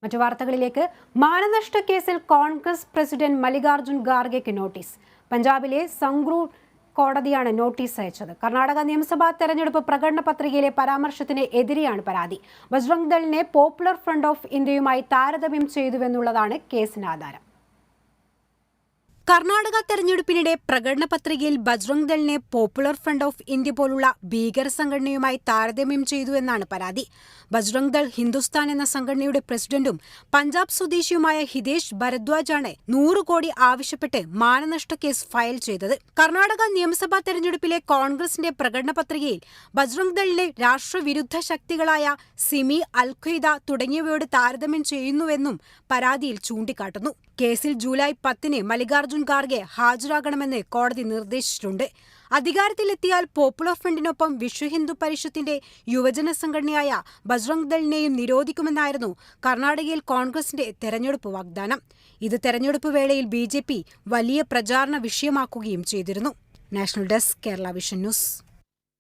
മറ്റു വാർത്തകളിലേക്ക്. മാനനഷ്ട കേസിൽ കോൺഗ്രസ് പ്രസിഡന്റ് മല്ലികാർജുൻ ഖാർഗെക്ക് നോട്ടീസ്. പഞ്ചാബിലെ സംഗ്രൂർ കോടതിയാണ് നോട്ടീസ് അയച്ചത്. കർണാടക നിയമസഭാ തെരഞ്ഞെടുപ്പ് പ്രകടന പത്രികയിലെ പരാമർശത്തിന് എതിരെയാണ് പരാതി. ബജ്രംഗ് ദളിനെ പോപ്പുലർ ഫ്രണ്ട് ഓഫ് ഇന്ത്യയുമായി താരതമ്യം ചെയ്തുവെന്നുള്ളതാണ് കേസിന് ആധാരം. കർണാടക തെരഞ്ഞെടുപ്പിനിടെ പ്രകടന പത്രികയിൽ ബജ്രംഗ് ദളിനെ പോപ്പുലർ ഫ്രണ്ട് ഓഫ് ഇന്ത്യ പോലുള്ള ഭീകര സംഘടനയുമായി താരതമ്യം ചെയ്തുവെന്നാണ് പരാതി. ബജ്രംഗ് ദൾ ഹിന്ദുസ്ഥാൻ എന്ന സംഘടനയുടെ പ്രസിഡന്റും പഞ്ചാബ് സ്വദേശിയുമായ ഹിതേഷ് ഭരദ്വാജാണ് 100 കോടി ആവശ്യപ്പെട്ട് മാനനഷ്ട കേസ് ഫയൽ ചെയ്തത്. കർണാടക നിയമസഭാ തെരഞ്ഞെടുപ്പിലെ കോൺഗ്രസിന്റെ പ്രകടന പത്രികയിൽ ബജ്രംഗ് ദളിനെ രാഷ്ട്രവിരുദ്ധ ശക്തികളായ സിമി, അൽ ഖ്വയ്ദ തുടങ്ങിയവയോട് താരതമ്യം ചെയ്യുന്നുവെന്നും പരാതിയിൽ ചൂണ്ടിക്കാട്ടുന്നു. കേസിൽ ജൂലൈ 10-ന് മല്ലികാർജുൻ ഖാർഗെ ഹാജരാകണമെന്ന് കോടതി നിർദ്ദേശിച്ചിട്ടുണ്ട്. അധികാരത്തിലെത്തിയാൽ പോപ്പുലർ ഫ്രണ്ടിനൊപ്പം വിശ്വ ഹിന്ദു പരിഷത്തിന്റെ യുവജന സംഘടനയായ ബജ്രംഗ് ദളിനെയും നിരോധിക്കുമെന്നായിരുന്നു കർണാടകയിൽ കോൺഗ്രസിന്റെ തെരഞ്ഞെടുപ്പ് വാഗ്ദാനം. ഇത് തെരഞ്ഞെടുപ്പ് വേളയിൽ BJP വലിയ പ്രചാരണ വിഷയമാക്കുകയും ചെയ്തിരുന്നു. National desk, Kerala vision news.